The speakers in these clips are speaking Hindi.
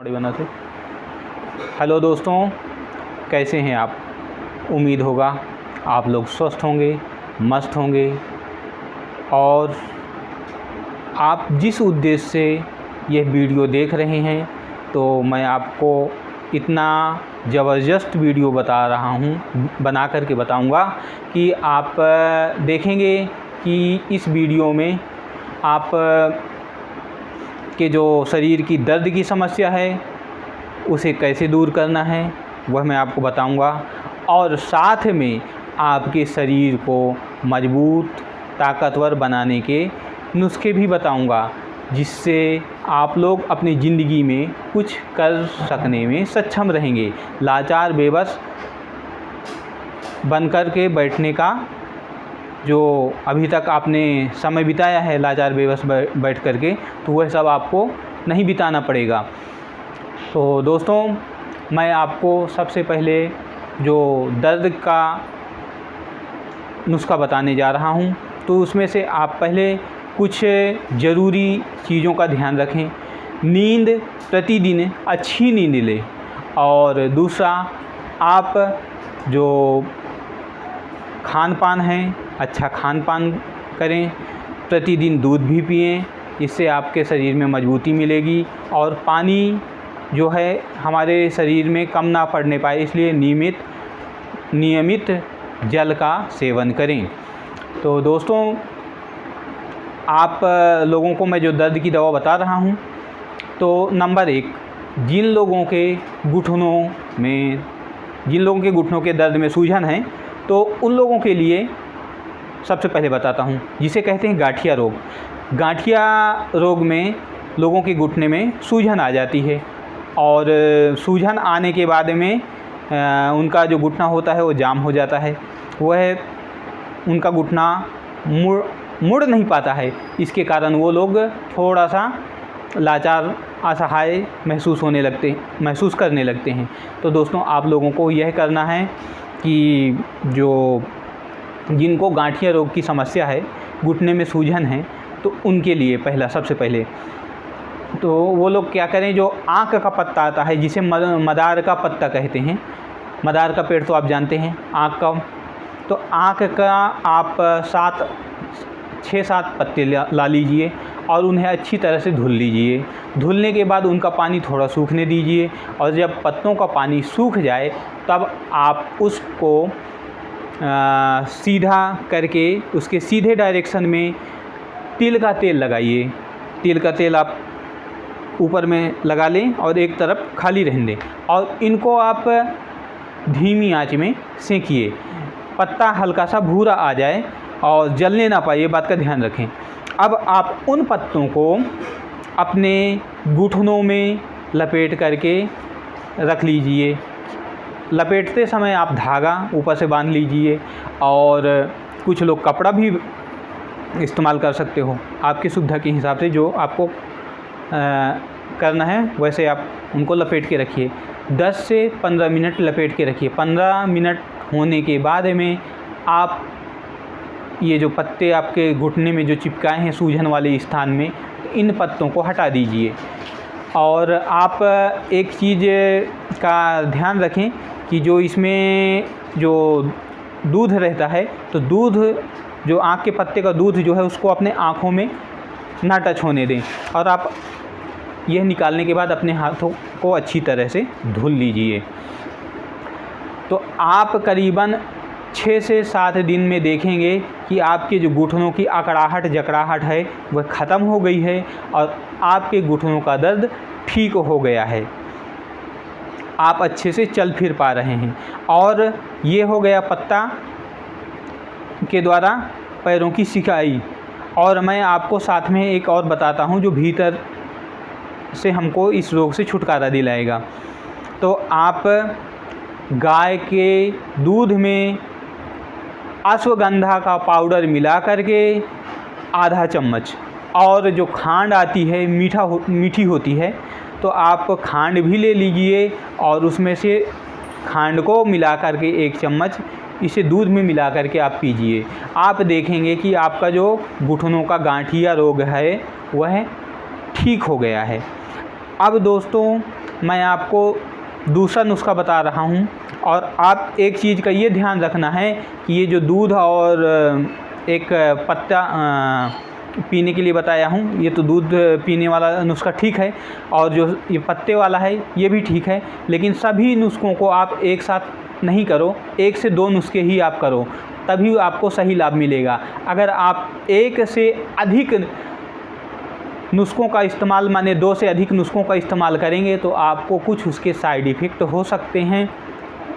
बना थे। हेलो दोस्तों, कैसे हैं आप? उम्मीद होगा आप लोग स्वस्थ होंगे, मस्त होंगे और आप जिस उद्देश्य से यह वीडियो देख रहे हैं, तो मैं आपको इतना ज़बरदस्त वीडियो बता रहा हूँ, बना करके बताऊँगा कि आप देखेंगे कि इस वीडियो में आप के जो शरीर की दर्द की समस्या है उसे कैसे दूर करना है वह मैं आपको बताऊंगा, और साथ में आपके शरीर को मजबूत ताकतवर बनाने के नुस्खे भी बताऊंगा, जिससे आप लोग अपनी ज़िंदगी में कुछ कर सकने में सक्षम रहेंगे। लाचार बेबस बन कर के बैठने का जो अभी तक आपने समय बिताया है लाचार बेबस बैठ कर के, तो वह सब आपको नहीं बिताना पड़ेगा। तो दोस्तों, मैं आपको सबसे पहले जो दर्द का नुस्खा बताने जा रहा हूं, तो उसमें से आप पहले कुछ ज़रूरी चीज़ों का ध्यान रखें। नींद, प्रतिदिन अच्छी नींद लें, और दूसरा आप जो खान पान है अच्छा खान पान करें, प्रतिदिन दूध भी पिएं, इससे आपके शरीर में मजबूती मिलेगी, और पानी जो है हमारे शरीर में कम ना पड़ने पाए, इसलिए नियमित जल का सेवन करें। तो दोस्तों, आप लोगों को मैं जो दर्द की दवा बता रहा हूँ, तो नंबर 1, जिन लोगों के घुटनों के दर्द में सूजन है, तो उन लोगों के लिए सबसे पहले बताता हूँ, जिसे कहते हैं गांठिया रोग। गांठिया रोग में लोगों के घुटने में सूजन आ जाती है, और सूजन आने के बाद में उनका जो घुटना होता है वो जाम हो जाता है, वह उनका घुटना मुड़ नहीं पाता है। इसके कारण वो लोग थोड़ा सा लाचार, असहाय महसूस करने लगते हैं। तो दोस्तों, आप लोगों को यह करना है कि जिनको गांठिया रोग की समस्या है, घुटने में सूजन है, तो उनके लिए सबसे पहले तो वो लोग क्या करें, जो आँक का पत्ता आता है, जिसे मदार का पत्ता कहते हैं, मदार का पेड़ तो आप जानते हैं, आँक का, तो आँक का आप 6-7 पत्ते ला लीजिए और उन्हें अच्छी तरह से धुल लीजिए। धुलने के बाद उनका पानी थोड़ा सूखने दीजिए, और जब पत्तों का पानी सूख जाए तब आप उसको सीधा करके उसके सीधे डायरेक्शन में तिल का तेल लगाइए। तिल का तेल आप ऊपर में लगा लें और एक तरफ खाली रहने दें, और इनको आप धीमी आंच में सेंकिए। पत्ता हल्का सा भूरा आ जाए और जलने ना पाए, ये बात का ध्यान रखें। अब आप उन पत्तों को अपने घुटनों में लपेट करके रख लीजिए। लपेटते समय आप धागा ऊपर से बांध लीजिए, और कुछ लोग कपड़ा भी इस्तेमाल कर सकते हो, आपकी सुविधा के हिसाब से जो आपको करना है वैसे आप उनको लपेट के रखिए। 10 से 15 मिनट लपेट के रखिए। 15 मिनट होने के बाद में आप ये जो पत्ते आपके घुटने में जो चिपकाए हैं सूजन वाले स्थान में, इन पत्तों को हटा दीजिए। और आप एक चीज़ का ध्यान रखें कि जो इसमें जो दूध रहता है, तो दूध जो आँख के पत्ते का दूध जो है उसको अपने आँखों में ना टच होने दें, और आप यह निकालने के बाद अपने हाथों को अच्छी तरह से धुल लीजिए। तो आप करीबन 6 से 7 दिन में देखेंगे कि आपके जो घुटनों की अकड़ाहट जकड़ाहट है वह ख़त्म हो गई है, और आपके घुटनों का दर्द ठीक हो गया है। आप अच्छे से चल फिर पा रहे हैं। और ये हो गया पत्ता के द्वारा पैरों की सिकाई। और मैं आपको साथ में एक और बताता हूँ जो भीतर से हमको इस रोग से छुटकारा दिलाएगा। तो आप गाय के दूध में अश्वगंधा का पाउडर मिला करके आधा चम्मच, और जो खांड आती है मीठी होती है, तो आप खांड भी ले लीजिए और उसमें से खांड को मिला करके 1 चम्मच इसे दूध में मिला करके आप पीजिए। आप देखेंगे कि आपका जो घुटनों का गांठिया रोग है वह ठीक हो गया है। अब दोस्तों, मैं आपको दूसरा नुस्खा बता रहा हूँ। और आप एक चीज़ का ये ध्यान रखना है कि ये जो दूध और एक पत्ता पीने के लिए बताया हूँ, ये तो दूध पीने वाला नुस्खा ठीक है, और जो ये पत्ते वाला है ये भी ठीक है, लेकिन सभी नुस्खों को आप एक साथ नहीं करो, 1 से 2 नुस्खे ही आप करो, तभी आपको सही लाभ मिलेगा। अगर आप 1 से अधिक नुस्खों का इस्तेमाल, माने 2 से अधिक नुस्खों का इस्तेमाल करेंगे तो आपको कुछ उसके साइड इफ़ेक्ट हो सकते हैं,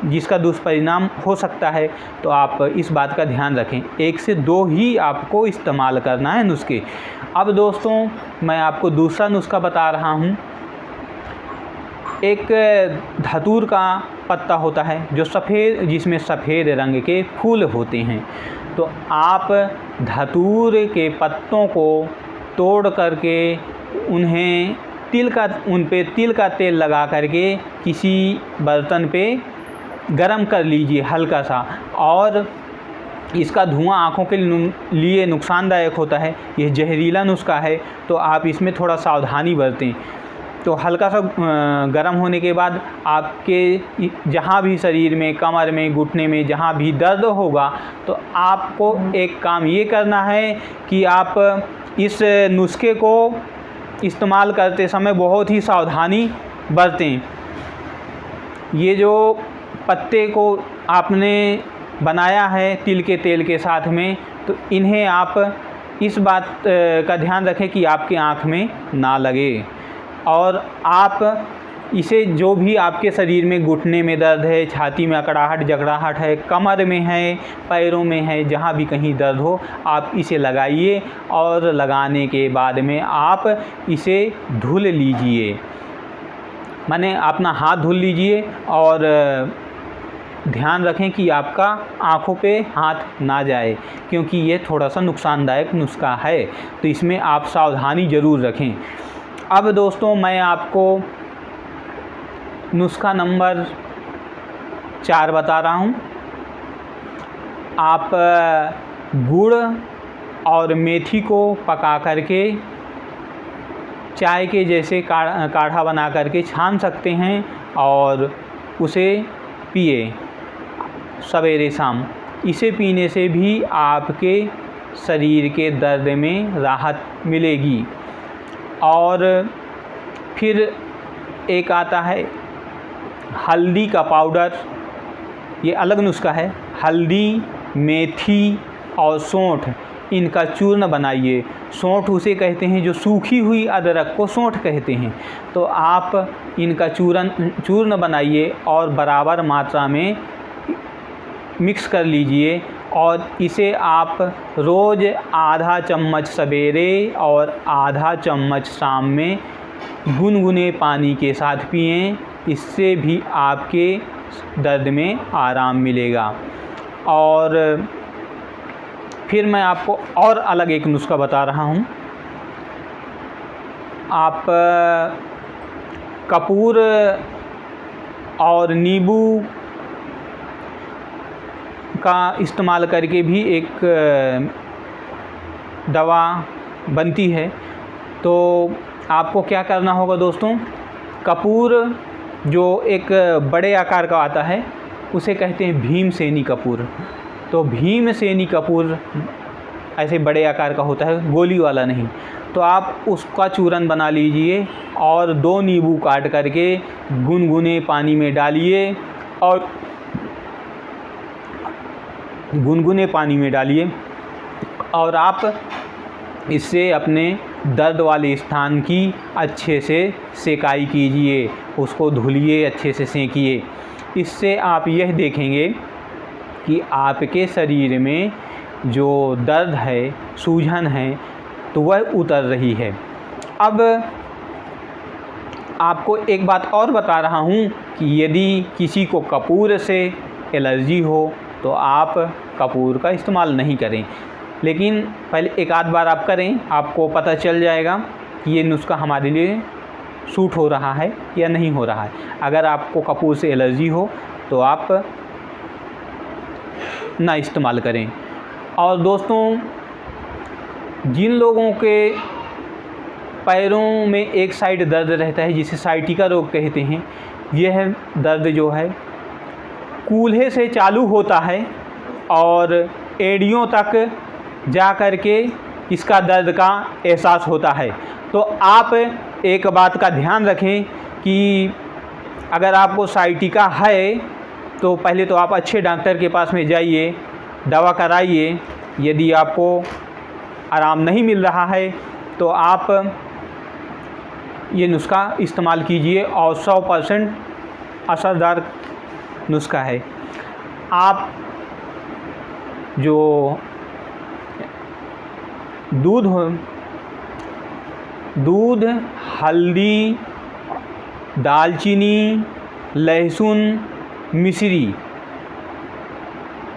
जिसका दुष्परिणाम हो सकता है। तो आप इस बात का ध्यान रखें, 1 से 2 ही आपको इस्तेमाल करना है नुस्खे। अब दोस्तों मैं आपको दूसरा नुस्खा बता रहा हूँ। एक धतूर का पत्ता होता है जो सफ़ेद, जिसमें सफ़ेद रंग के फूल होते हैं। तो आप धतूर के पत्तों को तोड़ करके उन पे तिल का तेल लगा करके किसी बर्तन पे गरम कर लीजिए हल्का सा, और इसका धुआं आँखों के लिए नुकसानदायक होता है। यह जहरीला नुस्खा है, तो आप इसमें थोड़ा सावधानी बरतें। तो हल्का सा गरम होने के बाद आपके जहाँ भी शरीर में, कमर में, घुटने में जहाँ भी दर्द होगा, तो आपको एक काम ये करना है कि आप इस नुस्खे को इस्तेमाल करते समय बहुत ही सावधानी बरतें। ये जो पत्ते को आपने बनाया है तिल के तेल के साथ में, तो इन्हें आप इस बात का ध्यान रखें कि आपकी आँख में ना लगे। और आप इसे जो भी आपके शरीर में, घुटने में दर्द है, छाती में अकड़ाहट जकड़ाहट है, कमर में है, पैरों में है, जहाँ भी कहीं दर्द हो, आप इसे लगाइए। और लगाने के बाद में आप इसे धुल लीजिए, माने अपना हाथ धुल लीजिए। और ध्यान रखें कि आपका आँखों पे हाथ ना जाए, क्योंकि ये थोड़ा सा नुकसानदायक नुस्खा है, तो इसमें आप सावधानी ज़रूर रखें। अब दोस्तों मैं आपको नुस्खा नंबर 4 बता रहा हूँ। आप गुड़ और मेथी को पका करके चाय के जैसे काढ़ा बना करके छान सकते हैं और उसे पिए सवेरे शाम। इसे पीने से भी आपके शरीर के दर्द में राहत मिलेगी। और फिर एक आता है हल्दी का पाउडर, ये अलग नुस्खा है। हल्दी, मेथी और सौंठ, इनका चूर्ण बनाइए। सौंठ उसे कहते हैं जो सूखी हुई अदरक को सौंठ कहते हैं। तो आप इनका चूर्ण बनाइए और बराबर मात्रा में मिक्स कर लीजिए, और इसे आप रोज़ आधा चम्मच सवेरे और आधा चम्मच शाम में गुनगुने पानी के साथ पिएं। इससे भी आपके दर्द में आराम मिलेगा। और फिर मैं आपको और अलग एक नुस्खा बता रहा हूँ। आप कपूर और नींबू का इस्तेमाल करके भी एक दवा बनती है। तो आपको क्या करना होगा दोस्तों, कपूर जो एक बड़े आकार का आता है उसे कहते हैं भीमसेनी कपूर। तो भीमसेनी कपूर ऐसे बड़े आकार का होता है, गोली वाला नहीं। तो आप उसका चूरन बना लीजिए और 2 नींबू काट करके गुनगुने पानी में डालिए, और गुनगुने पानी में डालिए, और आप इससे अपने दर्द वाले स्थान की अच्छे से सेकाई कीजिए, उसको धुलिए, अच्छे से सेकिए। इससे आप यह देखेंगे कि आपके शरीर में जो दर्द है, सूजन है, तो वह उतर रही है। अब आपको एक बात और बता रहा हूँ कि यदि किसी को कपूर से एलर्जी हो तो आप कपूर का इस्तेमाल नहीं करें, लेकिन पहले एक आध बार आप करें, आपको पता चल जाएगा कि ये नुस्खा हमारे लिए सूट हो रहा है या नहीं हो रहा है। अगर आपको कपूर से एलर्जी हो तो आप ना इस्तेमाल करें। और दोस्तों, जिन लोगों के पैरों में एक साइड दर्द रहता है जिसे साइटिका रोग कहते हैं। यह दर्द जो है कूल्हे से चालू होता है और एड़ियों तक जा कर के इसका दर्द का एहसास होता है। तो आप एक बात का ध्यान रखें कि अगर आपको साइटिका है तो पहले तो आप अच्छे डॉक्टर के पास में जाइए, दवा कराइए। यदि आपको आराम नहीं मिल रहा है तो आप ये नुस्खा इस्तेमाल कीजिए और 100% असरदार नुस्खा है। आप जो दूध, हल्दी, दालचीनी, लहसुन, मिश्री,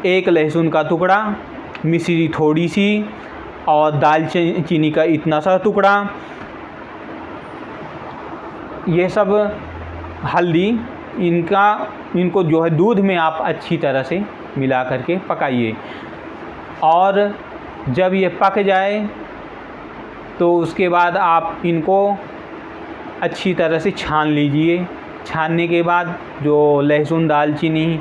एक लहसुन का टुकड़ा, मिश्री थोड़ी सी और दालचीनी का इतना सा टुकड़ा, ये सब हल्दी, इनको जो है दूध में आप अच्छी तरह से मिला करके पकाइए और जब ये पक जाए तो उसके बाद आप इनको अच्छी तरह से छान लीजिए। छानने के बाद जो लहसुन दालचीनी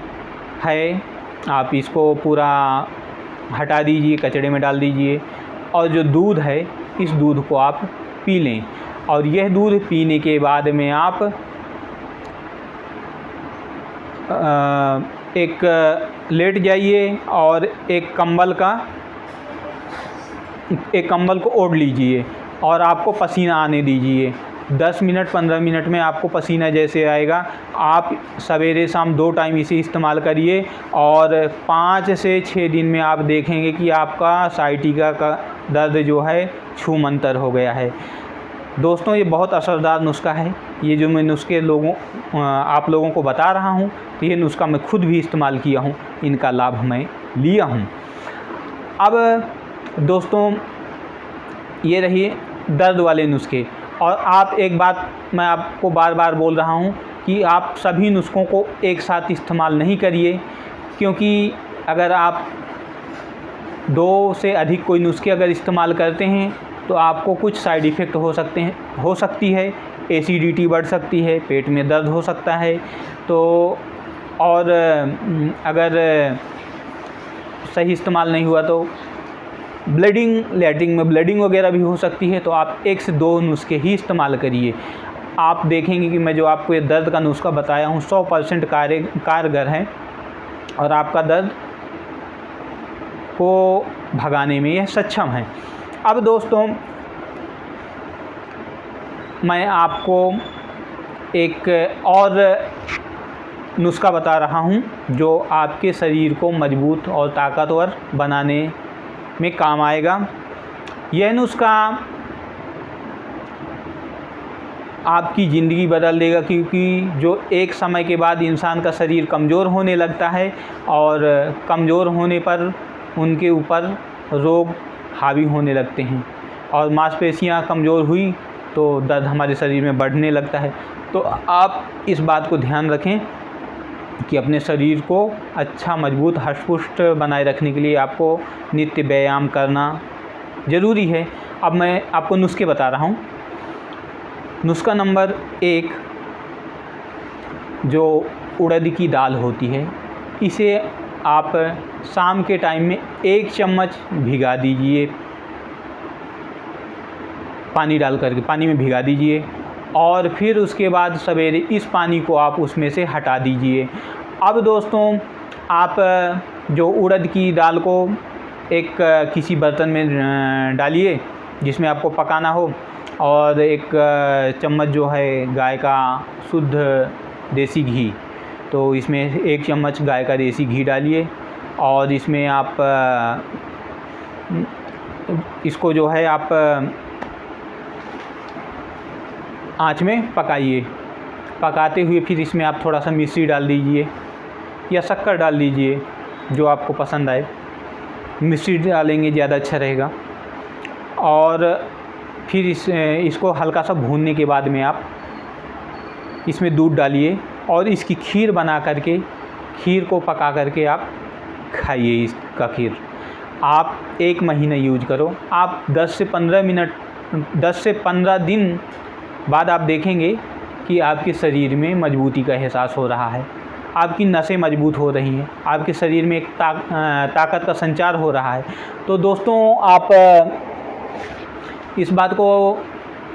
है आप इसको पूरा हटा दीजिए, कचड़े में डाल दीजिए और जो दूध है इस दूध को आप पी लें। और यह दूध पीने के बाद में आप एक लेट जाइए और एक कंबल को ओढ़ लीजिए और आपको पसीना आने दीजिए। 10 मिनट 15 मिनट में आपको पसीना जैसे आएगा, आप सवेरे शाम 2 टाइम इसे इस्तेमाल करिए और 5 से 6 दिन में आप देखेंगे कि आपका साइटिका का दर्द जो है छूमंतर हो गया है। दोस्तों, ये बहुत असरदार नुस्खा है। ये जो मैं नुस्खे आप लोगों को बता रहा हूँ, तो ये नुस्खा मैं खुद भी इस्तेमाल किया हूँ, इनका लाभ मैं लिया हूँ। अब दोस्तों, ये रही दर्द वाले नुस्खे। और आप एक बात मैं आपको बार बार बोल रहा हूँ कि आप सभी नुस्खों को एक साथ इस्तेमाल नहीं करिए, क्योंकि अगर आप 2 से अधिक कोई नुस्खे अगर इस्तेमाल करते हैं तो आपको कुछ साइड इफ़ेक्ट हो सकती है। एसिडिटी बढ़ सकती है, पेट में दर्द हो सकता है। तो और अगर सही इस्तेमाल नहीं हुआ तो लैट्रिन में ब्लीडिंग वगैरह भी हो सकती है। तो आप 1 से 2 नुस्खे ही इस्तेमाल करिए। आप देखेंगे कि मैं जो आपको ये दर्द का नुस्खा बताया हूँ 100% कारगर है और आपका दर्द को भगाने में यह सक्षम है। अब दोस्तों, मैं आपको एक और नुस्खा बता रहा हूँ जो आपके शरीर को मजबूत और ताकतवर बनाने में काम आएगा। यह नुस्खा आपकी ज़िंदगी बदल देगा, क्योंकि जो एक समय के बाद इंसान का शरीर कमज़ोर होने लगता है और कमज़ोर होने पर उनके ऊपर रोग हावी होने लगते हैं और मांसपेशियां कमज़ोर हुई तो दर्द हमारे शरीर में बढ़ने लगता है। तो आप इस बात को ध्यान रखें कि अपने शरीर को अच्छा मजबूत हष्ट-पुष्ट बनाए रखने के लिए आपको नित्य व्यायाम करना ज़रूरी है। अब मैं आपको नुस्खे बता रहा हूँ। नुस्खा नंबर 1, जो उड़द की दाल होती है, इसे आप शाम के टाइम में 1 चम्मच भिगा दीजिए, पानी डाल करके पानी में भिगा दीजिए और फिर उसके बाद सवेरे इस पानी को आप उसमें से हटा दीजिए। अब दोस्तों, आप जो उड़द की दाल को एक किसी बर्तन में डालिए जिसमें आपको पकाना हो और 1 चम्मच जो है गाय का शुद्ध देसी घी, तो इसमें 1 चम्मच गाय का देसी घी डालिए और इसमें आप इसको जो है आप आँच में पकाइए। पकाते हुए फिर इसमें आप थोड़ा सा मिश्री डाल दीजिए या शक्कर डाल दीजिए, जो आपको पसंद आए। मिश्री डालेंगे ज़्यादा अच्छा रहेगा। और फिर इसको हल्का सा भूनने के बाद में आप इसमें दूध डालिए और इसकी खीर बना करके, खीर को पका करके आप खाइए। इसका खीर आप 1 महीना यूज करो। आप 10 से 15 मिनट 10 से 15 दिन बाद आप देखेंगे कि आपके शरीर में मजबूती का एहसास हो रहा है, आपकी नसें मजबूत हो रही हैं, आपके शरीर में एक ताकत का संचार हो रहा है। तो दोस्तों, आप इस बात को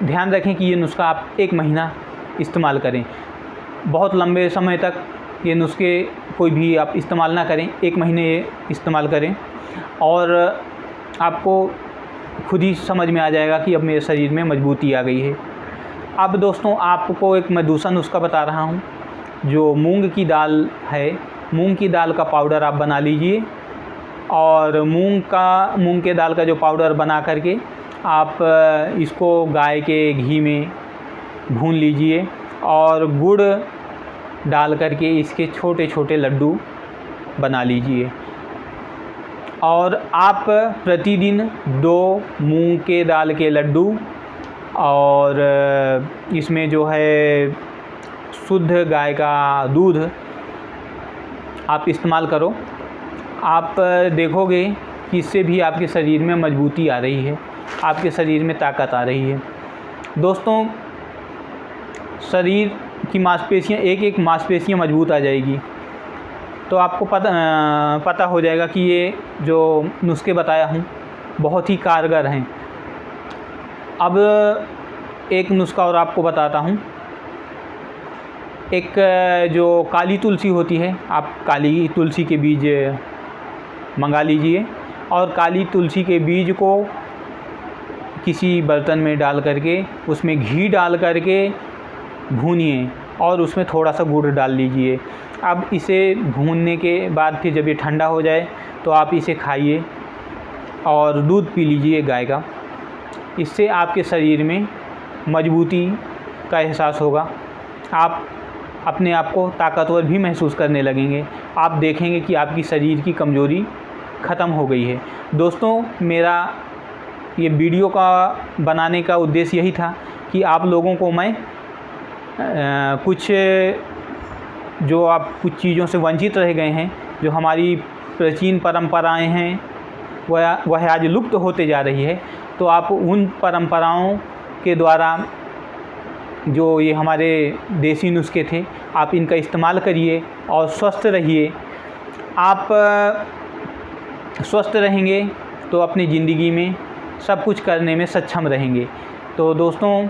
ध्यान रखें कि ये नुस्खा आप 1 महीना इस्तेमाल करें। बहुत लंबे समय तक ये नुस्खे कोई भी आप इस्तेमाल ना करें, 1 महीने इस्तेमाल करें और आपको खुद ही समझ में आ जाएगा कि अब मेरे शरीर में मजबूती आ गई है। अब दोस्तों, आपको एक मैं दूसरा नुस्खा बता रहा हूँ। जो मूंग की दाल है, मूंग की दाल का पाउडर आप बना लीजिए और मूंग के दाल का जो पाउडर बना करके आप इसको गाय के घी में भून लीजिए और गुड़ डाल करके इसके छोटे छोटे लड्डू बना लीजिए और आप प्रतिदिन 2 मूंग के दाल के लड्डू और इसमें जो है शुद्ध गाय का दूध आप इस्तेमाल करो। आप देखोगे कि इससे भी आपके शरीर में मजबूती आ रही है, आपके शरीर में ताकत आ रही है। दोस्तों, शरीर की मांसपेशियाँ एक मांसपेशियाँ मजबूत आ जाएगी तो आपको पता हो जाएगा कि ये जो नुस्खे बताया हूँ बहुत ही कारगर हैं। अब एक नुस्खा और आपको बताता हूँ। एक जो काली तुलसी होती है, आप काली तुलसी के बीज मंगा लीजिए और काली तुलसी के बीज को किसी बर्तन में डाल करके उसमें घी डाल करके भूनिए और उसमें थोड़ा सा गुड़ डाल लीजिए। अब इसे भूनने के बाद फिर जब ये ठंडा हो जाए तो आप इसे खाइए और दूध पी लीजिए गाय का। इससे आपके शरीर में मजबूती का एहसास होगा, आप अपने आप को ताकतवर भी महसूस करने लगेंगे। आप देखेंगे कि आपकी शरीर की कमज़ोरी ख़त्म हो गई है। दोस्तों, मेरा ये वीडियो का बनाने का उद्देश्य यही था कि आप लोगों को मैं कुछ चीज़ों से वंचित रह गए हैं, जो हमारी प्राचीन परंपराएं हैं वह आज लुप्त होते जा रही है। तो आप उन परंपराओं के द्वारा जो ये हमारे देसी नुस्खे थे, आप इनका इस्तेमाल करिए और स्वस्थ रहिए। आप स्वस्थ रहेंगे तो अपनी ज़िंदगी में सब कुछ करने में सक्षम रहेंगे। तो दोस्तों,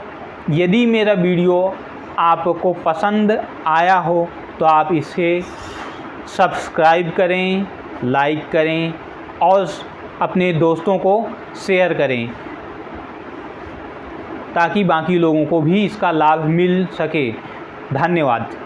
यदि मेरा वीडियो आपको पसंद आया हो तो आप इसे सब्सक्राइब करें, लाइक करें और अपने दोस्तों को शेयर करें ताकि बाकी लोगों को भी इसका लाभ मिल सके। धन्यवाद।